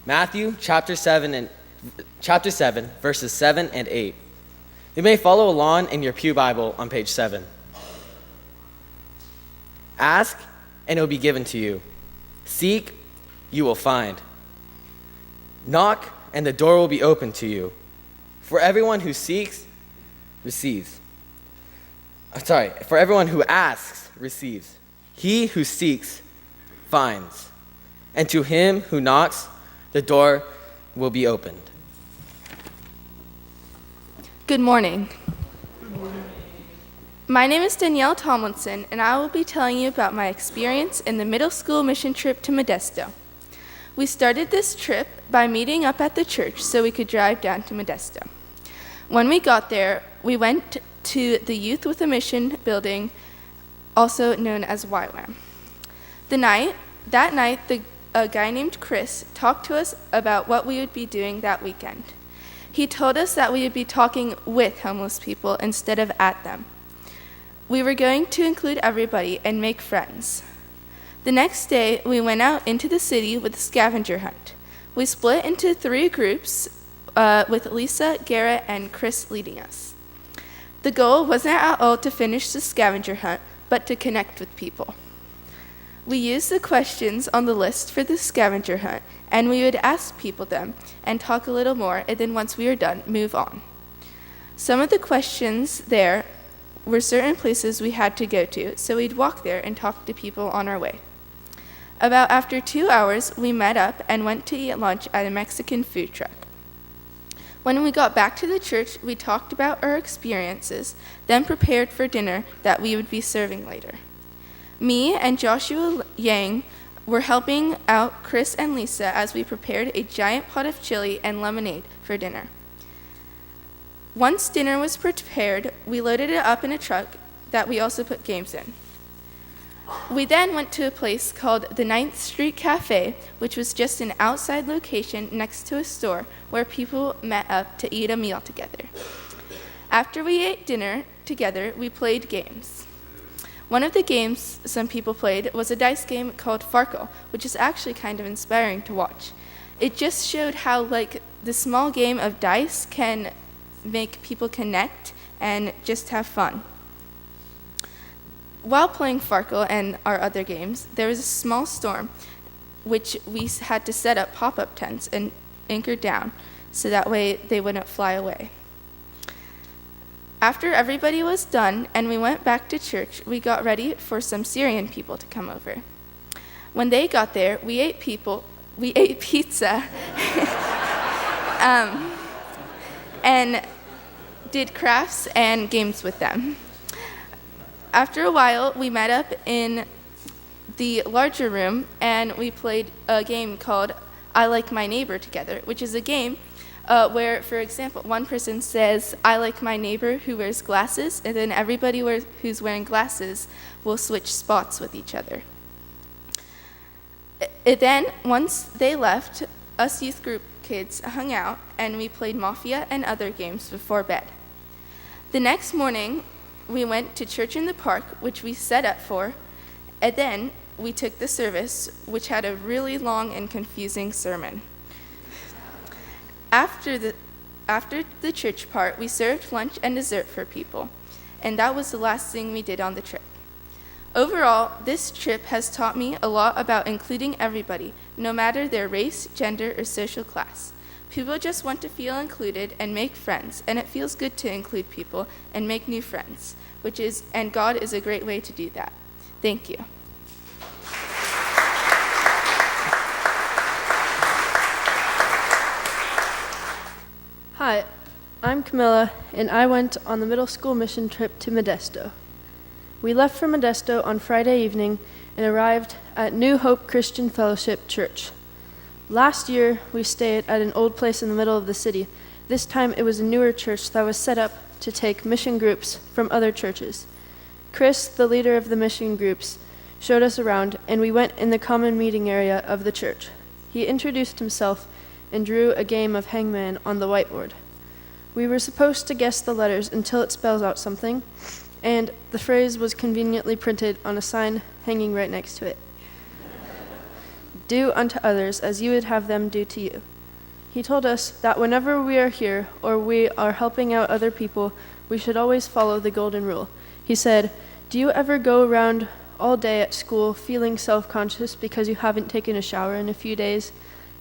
Matthew chapter 7, verses 7 and 8. You may follow along in your pew Bible on page 7. Ask, and it will be given to you. Seek, you will find. Knock, and the door will be opened to you. For everyone who seeks, receives. For everyone who asks, receives. He who seeks, finds. And to him who knocks, the door will be opened. Good morning. My name is Danielle Tomlinson, and I will be telling you about my experience in the middle school mission trip to Modesto. We started this trip by meeting up at the church so we could drive down to Modesto. When we got there, we went to the Youth with a Mission building, also known as YWAM. That night, a guy named Chris talked to us about what we would be doing that weekend. He told us that we would be talking with homeless people instead of at them. We were going to include everybody and make friends. The next day, we went out into the city with a scavenger hunt. We split into 3 groups, with Lisa, Garrett, and Chris leading us. The goal wasn't at all to finish the scavenger hunt, but to connect with people. We used the questions on the list for the scavenger hunt, and we would ask people them and talk a little more, and then once we were done, move on. Some of the questions there were certain places we had to go to, so we'd walk there and talk to people on our way. About after 2 hours, we met up and went to eat lunch at a Mexican food truck. When we got back to the church, we talked about our experiences, then prepared for dinner that we would be serving later. Me and Joshua Yang were helping out Chris and Lisa as we prepared a giant pot of chili and lemonade for dinner. Once dinner was prepared, we loaded it up in a truck that we also put games in. We then went to a place called the 9th Street Cafe, which was just an outside location next to a store where people met up to eat a meal together. After we ate dinner together, we played games. One of the games some people played was a dice game called Farkle, which is actually kind of inspiring to watch. It just showed how the small game of dice can make people connect and just have fun. While playing Farkle and our other games, there was a small storm, which we had to set up pop-up tents and anchor down, so that way they wouldn't fly away. After everybody was done and we went back to church, we got ready for some Syrian people to come over. When they got there, we ate pizza, and did crafts and games with them. After a while, we met up in the larger room and we played a game called I Like My Neighbor together, which is a game where, for example, one person says, I like my neighbor who wears glasses, and then everybody who's wearing glasses will switch spots with each other. Then, once they left, us youth group kids hung out and we played Mafia and other games before bed. The next morning, we went to church in the park, which we set up for, and then we took the service, which had a really long and confusing sermon. After the church part, we served lunch and dessert for people, and that was the last thing we did on the trip. Overall, this trip has taught me a lot about including everybody, no matter their race, gender, or social class. People just want to feel included and make friends, and it feels good to include people and make new friends, and God is a great way to do that. Thank you. Hi, I'm Camilla, and I went on the middle school mission trip to Modesto. We left for Modesto on Friday evening and arrived at New Hope Christian Fellowship Church. Last year, we stayed at an old place in the middle of the city. This time, it was a newer church that was set up to take mission groups from other churches. Chris, the leader of the mission groups, showed us around, and we went in the common meeting area of the church. He introduced himself and drew a game of hangman on the whiteboard. We were supposed to guess the letters until it spells out something, and the phrase was conveniently printed on a sign hanging right next to it. Do unto others as you would have them do to you. He told us that whenever we are here or we are helping out other people, we should always follow the golden rule. He said, "Do you ever go around all day at school feeling self-conscious because you haven't taken a shower in a few days?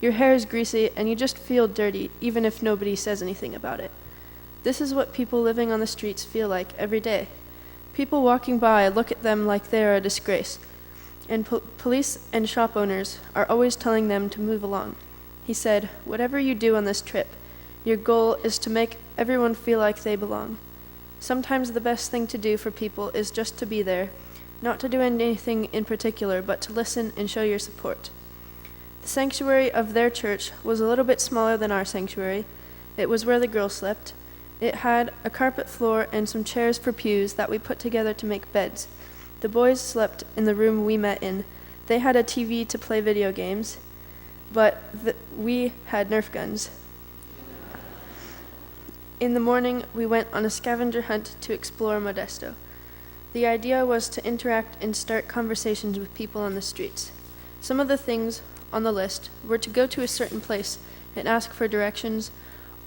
Your hair is greasy and you just feel dirty even if nobody says anything about it. This is what people living on the streets feel like every day. People walking by look at them like they are a disgrace, and police and shop owners are always telling them to move along." He said, "Whatever you do on this trip, your goal is to make everyone feel like they belong. Sometimes the best thing to do for people is just to be there, not to do anything in particular, but to listen and show your support." The sanctuary of their church was a little bit smaller than our sanctuary. It was where the girls slept. It had a carpet floor and some chairs for pews that we put together to make beds. The boys slept in the room we met in. They had a TV to play video games, but we had Nerf guns. In the morning, we went on a scavenger hunt to explore Modesto. The idea was to interact and start conversations with people on the streets. Some of the things on the list were to go to a certain place and ask for directions,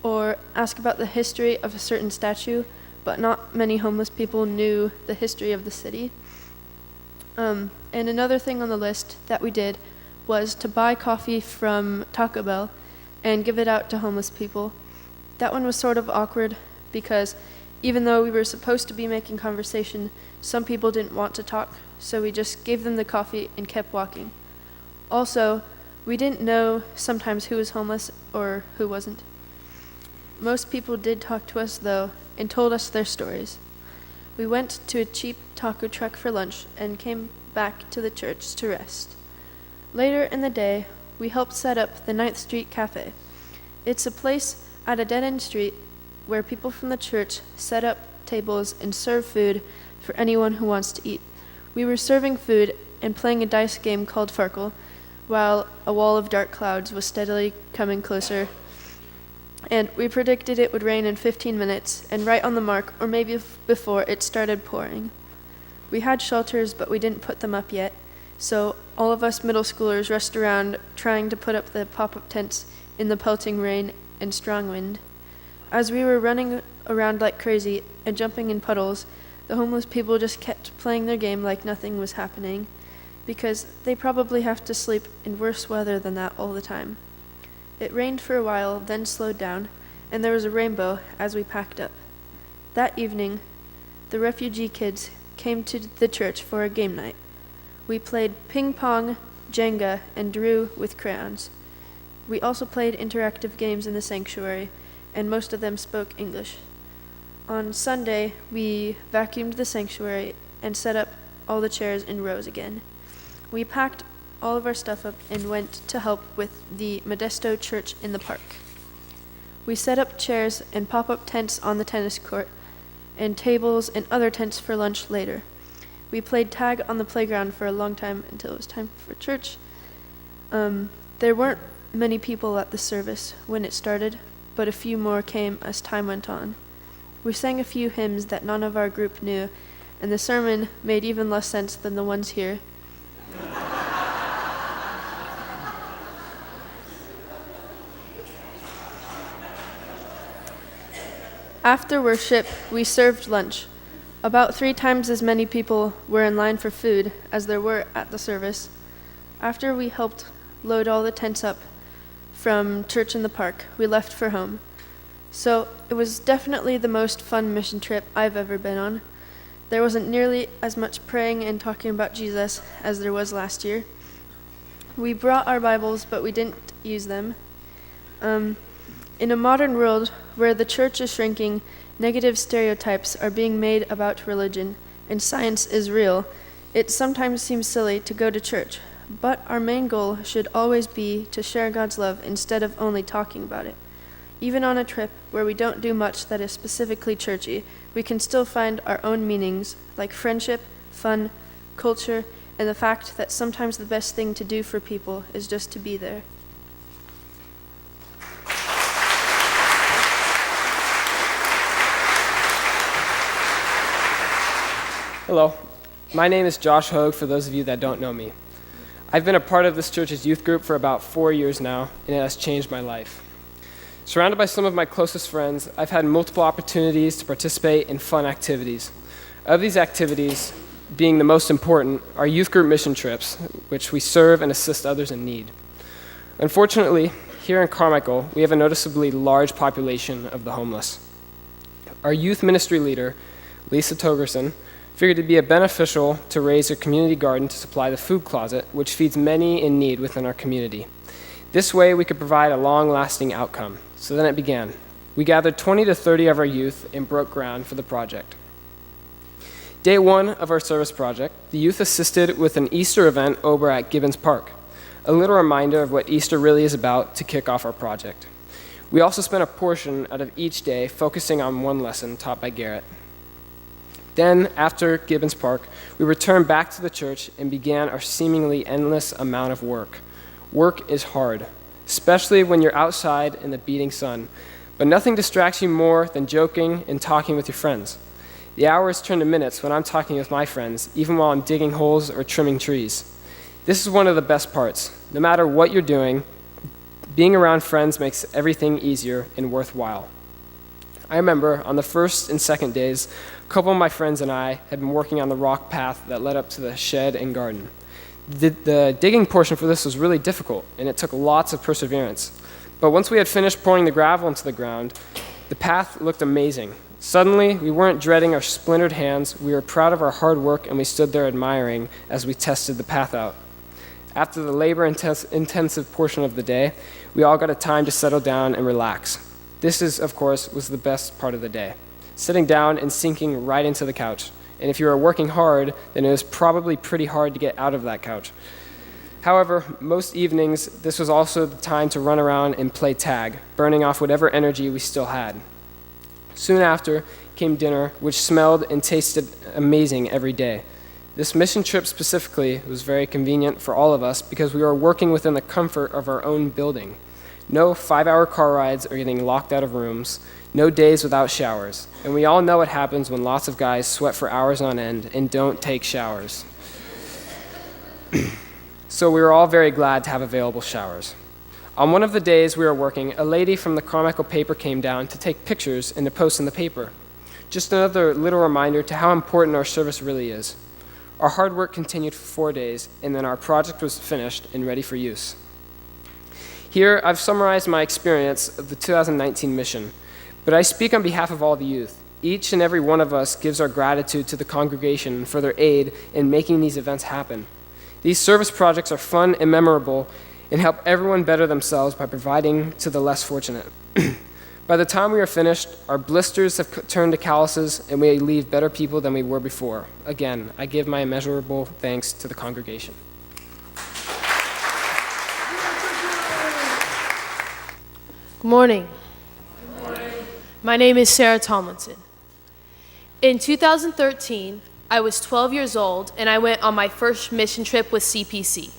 or ask about the history of a certain statue, but not many homeless people knew the history of the city. And another thing on the list that we did was to buy coffee from Taco Bell and give it out to homeless people. That one was sort of awkward because even though we were supposed to be making conversation, some people didn't want to talk, so we just gave them the coffee and kept walking. Also, we didn't know sometimes who was homeless or who wasn't. Most people did talk to us, though, and told us their stories. We went to a cheap taco truck for lunch and came back to the church to rest. Later in the day, we helped set up the 9th Street Cafe. It's a place at a dead-end street where people from the church set up tables and serve food for anyone who wants to eat. We were serving food and playing a dice game called Farkle, while a wall of dark clouds was steadily coming closer. And we predicted it would rain in 15 minutes, and right on the mark, or maybe before, it started pouring. We had shelters, but we didn't put them up yet, so all of us middle schoolers rushed around trying to put up the pop-up tents in the pelting rain and strong wind. As we were running around like crazy and jumping in puddles, the homeless people just kept playing their game like nothing was happening, because they probably have to sleep in worse weather than that all the time. It rained for a while, then slowed down, and there was a rainbow as we packed up. That evening, the refugee kids came to the church for a game night. We played ping pong, Jenga, and drew with crayons. We also played interactive games in the sanctuary, and most of them spoke English. On Sunday, we vacuumed the sanctuary and set up all the chairs in rows again. We packed all of our stuff up and went to help with the Modesto Church in the park. We set up chairs and pop-up tents on the tennis court and tables and other tents for lunch later. We played tag on the playground for a long time until it was time for church. There weren't many people at the service when it started, but a few more came as time went on. We sang a few hymns that none of our group knew, and the sermon made even less sense than the ones here. After worship, we served lunch. About 3 times as many people were in line for food as there were at the service. After we helped load all the tents up from church in the park, we left for home. So it was definitely the most fun mission trip I've ever been on. There wasn't nearly as much praying and talking about Jesus as there was last year. We brought our Bibles, but we didn't use them. In a modern world where the church is shrinking, negative stereotypes are being made about religion, and science is real, it sometimes seems silly to go to church, but our main goal should always be to share God's love instead of only talking about it. Even on a trip where we don't do much that is specifically churchy, we can still find our own meanings, like friendship, fun, culture, and the fact that sometimes the best thing to do for people is just to be there. Hello, my name is Josh Hogue, for those of you that don't know me. I've been a part of this church's youth group for about 4 years now, and it has changed my life. Surrounded by some of my closest friends, I've had multiple opportunities to participate in fun activities. Of these activities, being the most important, are youth group mission trips, which we serve and assist others in need. Unfortunately, here in Carmichael, we have a noticeably large population of the homeless. Our youth ministry leader, Lisa Togerson, figured it'd be beneficial to raise a community garden to supply the food closet, which feeds many in need within our community. This way, we could provide a long-lasting outcome. So then it began. We gathered 20 to 30 of our youth and broke ground for the project. Day one of our service project, the youth assisted with an Easter event over at Gibbons Park, a little reminder of what Easter really is about to kick off our project. We also spent a portion out of each day focusing on one lesson taught by Garrett. Then, after Gibbons Park, we returned back to the church and began our seemingly endless amount of work. Work is hard, especially when you're outside in the beating sun, but nothing distracts you more than joking and talking with your friends. The hours turn to minutes when I'm talking with my friends, even while I'm digging holes or trimming trees. This is one of the best parts. No matter what you're doing, being around friends makes everything easier and worthwhile. I remember on the first and second days, a couple of my friends and I had been working on the rock path that led up to the shed and garden. The digging portion for this was really difficult, and it took lots of perseverance. But once we had finished pouring the gravel into the ground, the path looked amazing. Suddenly, we weren't dreading our splintered hands, we were proud of our hard work, and we stood there admiring as we tested the path out. After the labor-intensive portion of the day, we all got a time to settle down and relax. This of course, was the best part of the day, sitting down and sinking right into the couch. And if you were working hard, then it was probably pretty hard to get out of that couch. However, most evenings, this was also the time to run around and play tag, burning off whatever energy we still had. Soon after came dinner, which smelled and tasted amazing every day. This mission trip specifically was very convenient for all of us because we were working within the comfort of our own building. No 5-hour car rides or getting locked out of rooms, no days without showers. And we all know what happens when lots of guys sweat for hours on end and don't take showers. So we were all very glad to have available showers. On one of the days we were working, a lady from the Carmichael paper came down to take pictures and to post in the paper. Just another little reminder to how important our service really is. Our hard work continued for 4 days, and then our project was finished and ready for use. Here, I've summarized my experience of the 2019 mission, but I speak on behalf of all the youth. Each and every one of us gives our gratitude to the congregation for their aid in making these events happen. These service projects are fun and memorable and help everyone better themselves by providing to the less fortunate. By the time we are finished, our blisters have turned to calluses and we leave better people than we were before. Again, I give my immeasurable thanks to the congregation. Good morning. My name is Sarah Tomlinson. In 2013, I was 12 years old and I went on my first mission trip with CPC.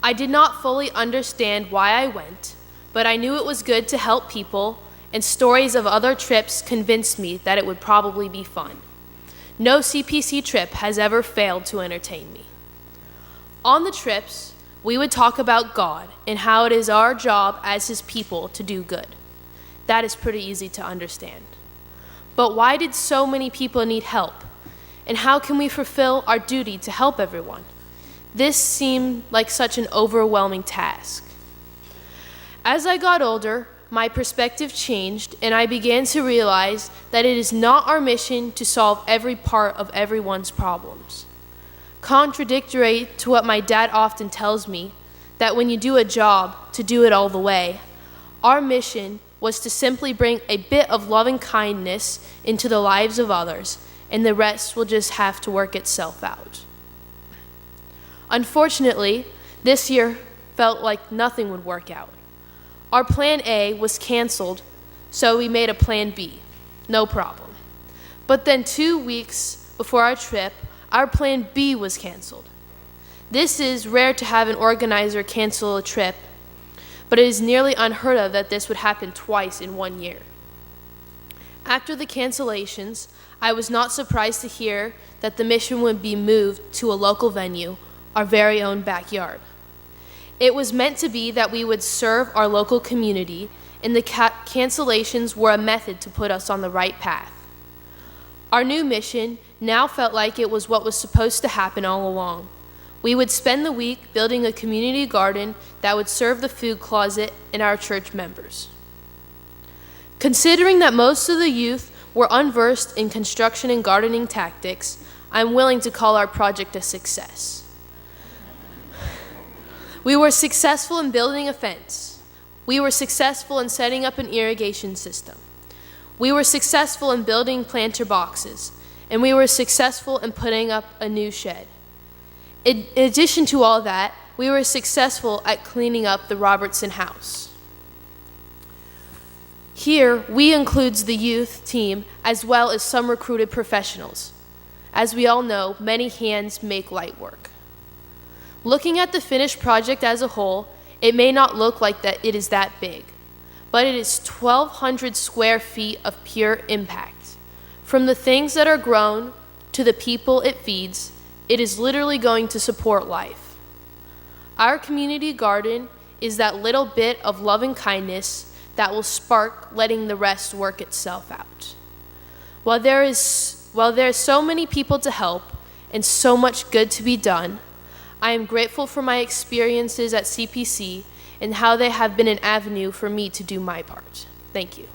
I did not fully understand why I went, but I knew it was good to help people, and stories of other trips convinced me that it would probably be fun. No CPC trip has ever failed to entertain me. On the trips, we would talk about God and how it is our job as His people to do good. That is pretty easy to understand. But why did so many people need help? And how can we fulfill our duty to help everyone? This seemed like such an overwhelming task. As I got older, my perspective changed, and I began to realize that it is not our mission to solve every part of everyone's problems. Contradictory to what my dad often tells me, that when you do a job, to do it all the way, our mission was to simply bring a bit of loving kindness into the lives of others, and the rest will just have to work itself out. Unfortunately, this year felt like nothing would work out. Our plan A was canceled, so we made a plan B. No problem. But then 2 weeks before our trip, our plan B was canceled. This is rare to have an organizer cancel a trip, but it is nearly unheard of that this would happen twice in 1 year. After the cancellations, I was not surprised to hear that the mission would be moved to a local venue our very own backyard. It was meant to be that we would serve our local community, and the cancellations were a method to put us on the right path. Our new mission now felt like it was what was supposed to happen all along. We would spend the week building a community garden that would serve the food closet and our church members. Considering that most of the youth were unversed in construction and gardening tactics, I'm willing to call our project a success. We were successful in building a fence. We were successful in setting up an irrigation system. We were successful in building planter boxes, and we were successful in putting up a new shed. In addition to all that, we were successful at cleaning up the Robertson house. Here, we includes the youth team as well as some recruited professionals. As we all know, many hands make light work. Looking at the finished project as a whole, it may not look like that it is that big, but it is 1,200 square feet of pure impact. From the things that are grown to the people it feeds, it is literally going to support life. Our community garden is that little bit of love and kindness that will spark letting the rest work itself out. While there are so many people to help and so much good to be done, I am grateful for my experiences at CPC and how they have been an avenue for me to do my part. Thank you.